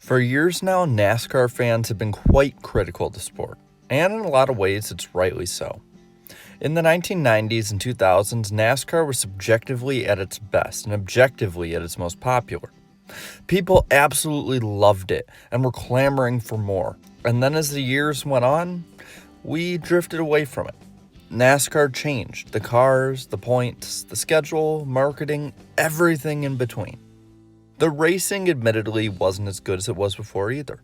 For years now, NASCAR fans have been quite critical of the sport, and in a lot of ways, it's rightly so. In the 1990s and 2000s, NASCAR was subjectively at its best and objectively at its most popular. People absolutely loved it and were clamoring for more, and then as the years went on, we drifted away from it. NASCAR changed the cars, the points, the schedule, marketing, everything in between. The racing admittedly wasn't as good as it was before either.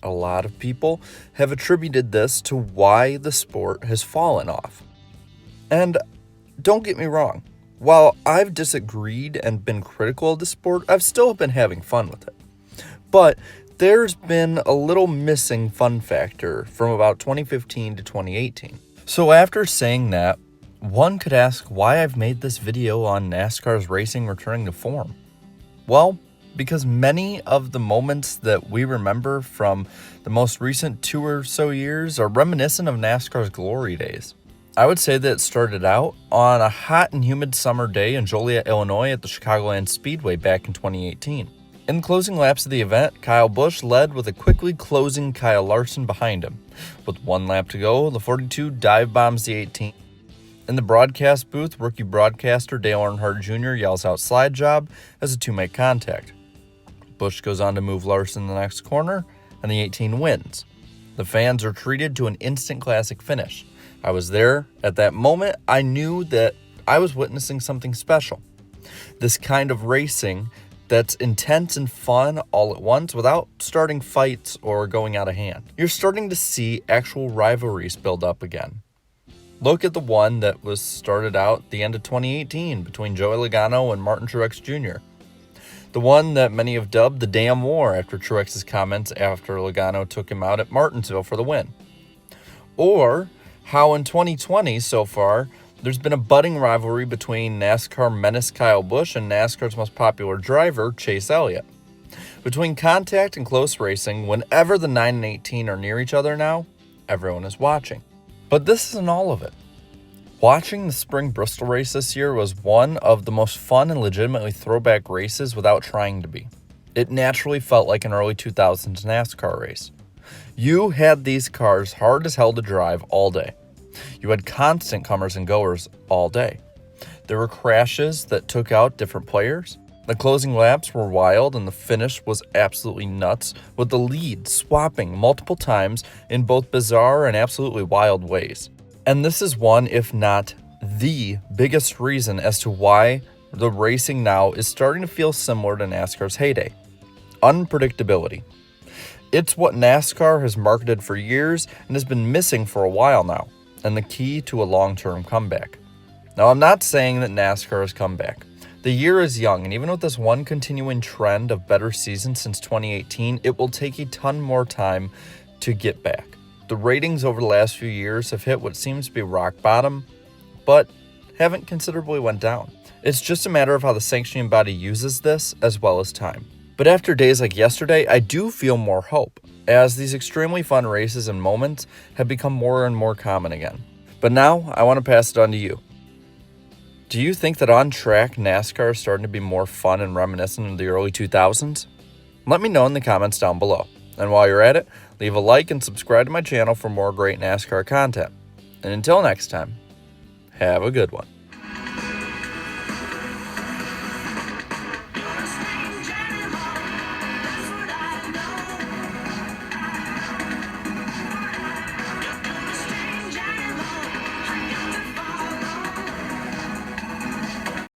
A lot of people have attributed this to why the sport has fallen off. And don't get me wrong, while I've disagreed and been critical of the sport, I've still been having fun with it. But there's been a little missing fun factor from about 2015 to 2018. So after saying that, one could ask why I've made this video on NASCAR's racing returning to form. Well, because many of the moments that we remember from the most recent 2 or so years are reminiscent of NASCAR's glory days. I would say that it started out on a hot and humid summer day in Joliet, Illinois at the Chicagoland Speedway back in 2018. In the closing laps of the event, Kyle Busch led with a quickly closing Kyle Larson behind him. With 1 lap to go, the 42 dive bombs the 18. In the broadcast booth, rookie broadcaster Dale Earnhardt Jr. yells out slide job as the two make contact. Busch goes on to move Larson in the next corner, and the 18 wins. The fans are treated to an instant classic finish. I was there. At that moment, I knew that I was witnessing something special. This kind of racing that's intense and fun all at once without starting fights or going out of hand. You're starting to see actual rivalries build up again. Look at the one that was started out at the end of 2018 between Joey Logano and Martin Truex Jr. The one that many have dubbed the damn war after Truex's comments after Logano took him out at Martinsville for the win. Or how in 2020 so far, there's been a budding rivalry between NASCAR menace Kyle Busch and NASCAR's most popular driver, Chase Elliott. Between contact and close racing, whenever the 9 and 18 are near each other now, everyone is watching. But this isn't all of it. Watching the spring Bristol race this year was one of the most fun and legitimately throwback races without trying to be. It naturally felt like an early 2000s NASCAR race. You had these cars hard as hell to drive all day. You had constant comers and goers all day. There were crashes that took out different players. The closing laps were wild and the finish was absolutely nuts, with the lead swapping multiple times in both bizarre and absolutely wild ways. And this is one, if not the biggest reason as to why the racing now is starting to feel similar to NASCAR's heyday. Unpredictability. It's what NASCAR has marketed for years and has been missing for a while now, and the key to a long-term comeback. Now, I'm not saying that NASCAR has come back. The year is young, and even with this one continuing trend of better seasons since 2018, it will take a ton more time to get back. The ratings over the last few years have hit what seems to be rock bottom, but haven't considerably went down. It's just a matter of how the sanctioning body uses this, as well as time. But after days like yesterday, I do feel more hope, as these extremely fun races and moments have become more and more common again. But now, I want to pass it on to you. Do you think that on track NASCAR is starting to be more fun and reminiscent of the early 2000s? Let me know in the comments down below. And while you're at it, leave a like and subscribe to my channel for more great NASCAR content. And until next time, have a good one.